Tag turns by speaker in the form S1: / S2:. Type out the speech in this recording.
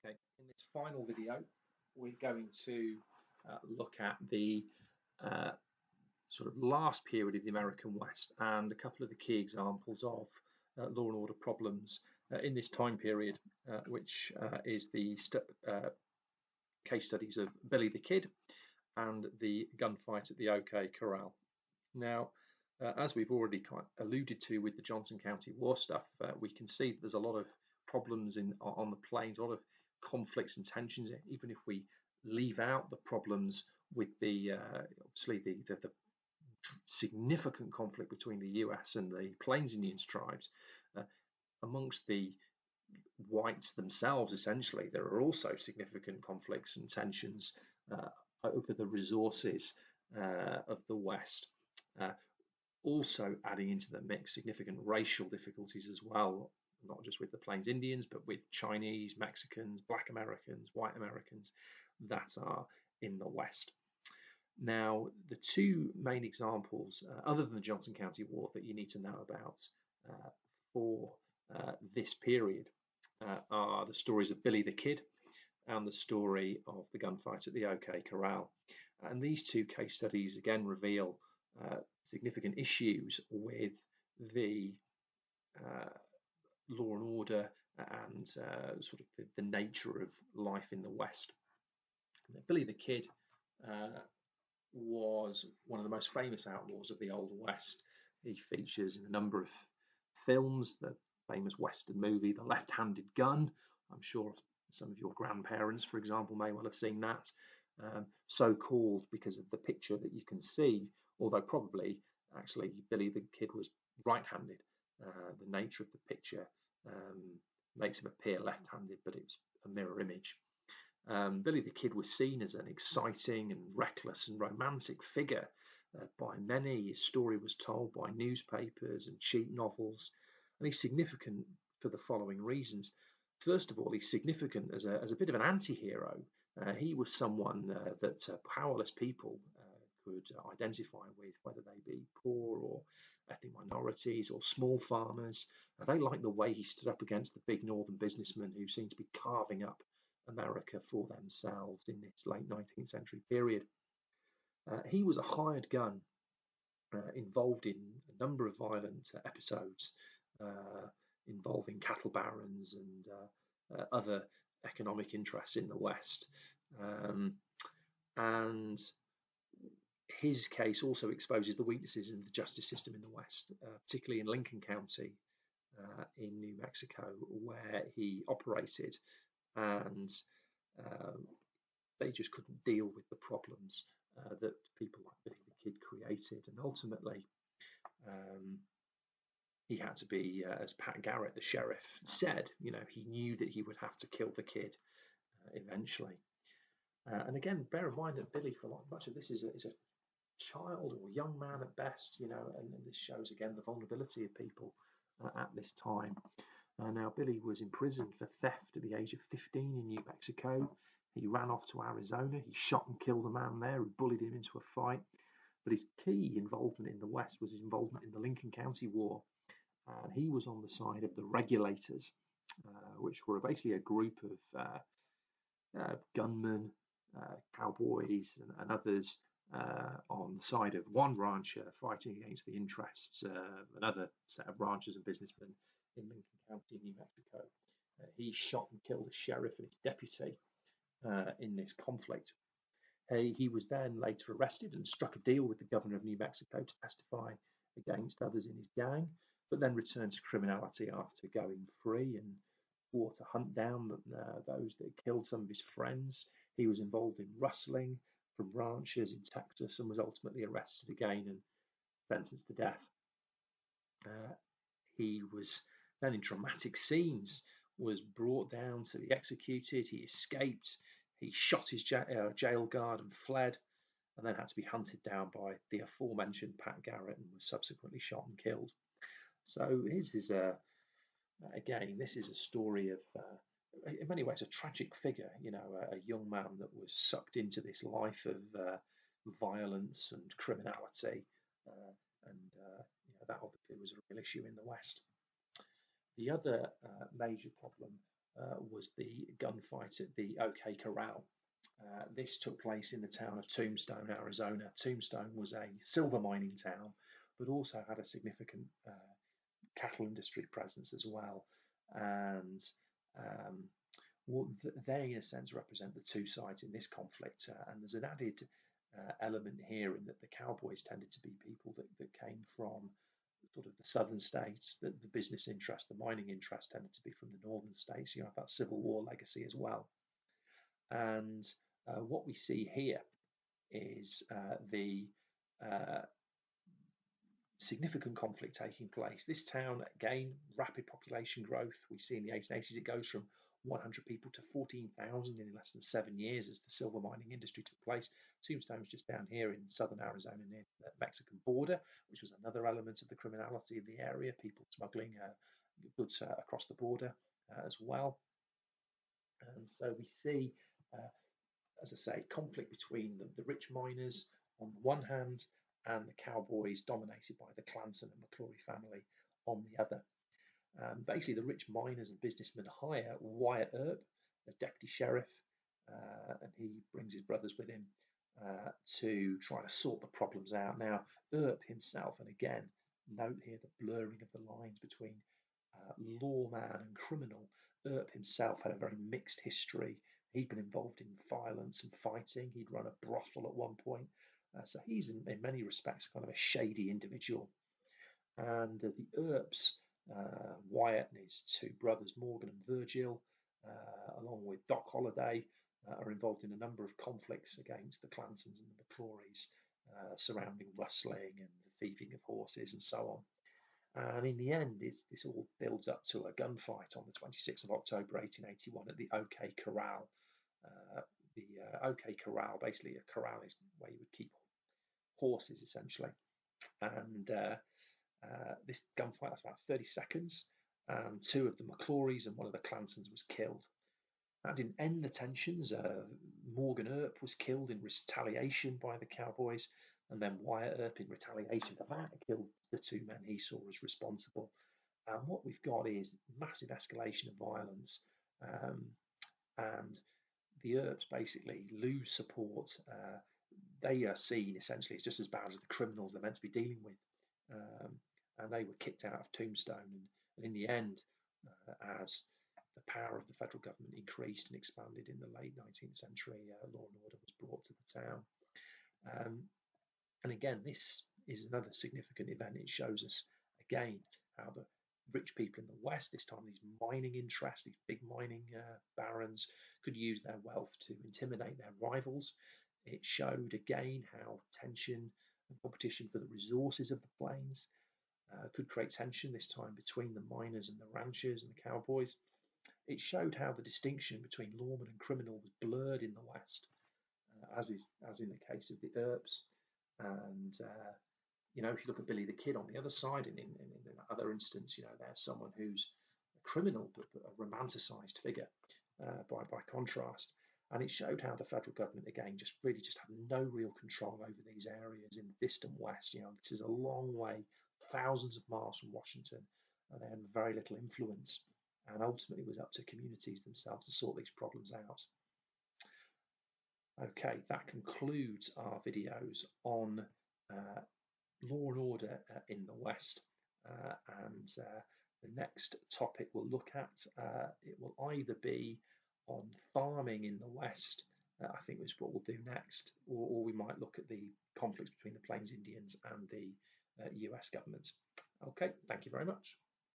S1: Okay, in this final video, we're going to look at the uh, sort of last period of the American West and a couple of the key examples of law and order problems in this time period, which is the case studies of Billy the Kid and the gunfight at the OK Corral. Now, as we've already kind of alluded to with the Johnson County War stuff, we can see that there's a lot of problems on the plains, a lot of conflicts and tensions, even if we leave out the problems with the obviously the significant conflict between the US and the Plains Indians tribes. Amongst the whites themselves, essentially, there are also significant conflicts and tensions over the resources of the West. Also adding into the mix significant racial difficulties as well, not just with the Plains Indians, but with Chinese, Mexicans, Black Americans, White Americans that are in the West. Now, the two main examples, other than the Johnson County War, that you need to know about for this period are the stories of Billy the Kid and the story of the gunfight at the OK Corral. And these two case studies again reveal significant issues with the law and order and sort of the nature of life in the West. Billy the Kid was one of the most famous outlaws of the Old West. He features in a number of films, the famous Western movie, The Left-Handed Gun. I'm sure some of your grandparents, for example, may well have seen that. So called because of the picture that you can see, although probably actually Billy the Kid was right-handed. The nature of the picture makes him appear left-handed, but it was a mirror image. Billy the Kid was seen as an exciting and reckless and romantic figure by many. His story was told by newspapers and cheap novels, and he's significant for the following reasons. First of all, he's significant as a bit of an anti-hero. He was someone that powerless people could identify with, whether they be poor or ethnic minorities or small farmers. They liked the way he stood up against the big northern businessmen who seemed to be carving up America for themselves in this late 19th century period. He was a hired gun involved in a number of violent episodes involving cattle barons and other economic interests in the West. And his case also exposes the weaknesses in the justice system in the West, particularly in Lincoln County in New Mexico, where he operated, and they just couldn't deal with the problems that people like Billy the Kid created. And ultimately, he had to be, as Pat Garrett, the sheriff, said, he knew that he would have to kill the kid eventually. And again, bear in mind that Billy, for much of this, is a child or young man at best, and this shows again the vulnerability of people at this time. Now, Billy was imprisoned for theft at the age of 15 in New Mexico. He ran off to Arizona. He shot and killed a man there who bullied him into a fight. But his key involvement in the West was his involvement in the Lincoln County War. And he was on the side of the regulators, which were basically a group of gunmen, cowboys, and others on the side of one rancher fighting against the interests of another set of ranchers and businessmen in Lincoln County, New Mexico. He shot and killed a sheriff and his deputy in this conflict. He was then later arrested and struck a deal with the governor of New Mexico to testify against others in his gang, but then returned to criminality after going free and swore to hunt down those that killed some of his friends. He was involved in rustling from ranchers in Texas and was ultimately arrested again and sentenced to death. He was then in dramatic scenes, was brought down to be executed. He escaped. He shot his jail guard and fled, and then had to be hunted down by the aforementioned Pat Garrett and was subsequently shot and killed. So his is this is a story of, in many ways, a tragic figure. A young man that was sucked into this life of violence and criminality, and that obviously was a real issue in the West. The other major problem was the gunfight at the OK Corral. This took place in the town of Tombstone, Arizona. Tombstone was a silver mining town, but also had a significant cattle industry presence as well. And they, in a sense, represent the two sides in this conflict. And there's an added element here in that the cowboys tended to be people that came from sort of the southern states, the business interest, the mining interest tended to be from the northern states. You have that Civil War legacy as well. And what we see here is the significant conflict taking place. This town, again, rapid population growth. We see in the 1880s it goes from 100 people to 14,000 in less than 7 years as the silver mining industry took place. Tombstone's just down here in southern Arizona near the Mexican border, which was another element of the criminality of the area, people smuggling goods across the border as well. And so we see, as I say, conflict between the rich miners on the one hand and the cowboys dominated by the Clanton and McClory family on the other. Basically, the rich miners and businessmen hire Wyatt Earp as deputy sheriff, and he brings his brothers with him to try to sort the problems out. Now, Earp himself, and again, note here the blurring of the lines between lawman and criminal. Earp himself had a very mixed history. He'd been involved in violence and fighting. He'd run a brothel at one point. So he's in many respects kind of a shady individual. And the Earps, Wyatt and his two brothers, Morgan and Virgil, along with Doc Holliday, are involved in a number of conflicts against the Clantons and the McClorys surrounding rustling and the thieving of horses and so on. And in the end, this all builds up to a gunfight on the 26th of October 1881 at the OK Corral. The OK Corral, basically a corral is where you would keep horses essentially. And this gunfight lasts about 30 seconds. And two of the McClorys and one of the Clantons was killed. That didn't end the tensions. Morgan Earp was killed in retaliation by the cowboys, and then Wyatt Earp, in retaliation for that, killed the two men he saw as responsible. And what we've got is massive escalation of violence, and the Earps basically lose support. They are seen essentially as just as bad as the criminals they're meant to be dealing with, and they were kicked out of Tombstone. And in the end, as the power of the federal government increased and expanded in the late 19th century, law and order was brought to the town. And again, this is another significant event. It shows us again how the rich people in the West, this time these mining interests, these big mining barons, could use their wealth to intimidate their rivals. It showed again how tension and competition for the resources of the plains could create tension, this time between the miners and the ranchers and the cowboys. It showed how the distinction between lawman and criminal was blurred in the West, as in the case of the Earps. And if you look at Billy the Kid on the other side, in that other instance, there's someone who's a criminal but a romanticized figure by contrast. And it showed how the federal government, again, just had no real control over these areas in the distant West. This is a long way, thousands of miles from Washington, and they had very little influence. And ultimately, it was up to communities themselves to sort these problems out. Okay, that concludes our videos on law and order in the West. And the next topic we'll look at, it will either be on farming in the West, I think is what we'll do next, or we might look at the conflicts between the Plains Indians and the US government. Okay, thank you very much.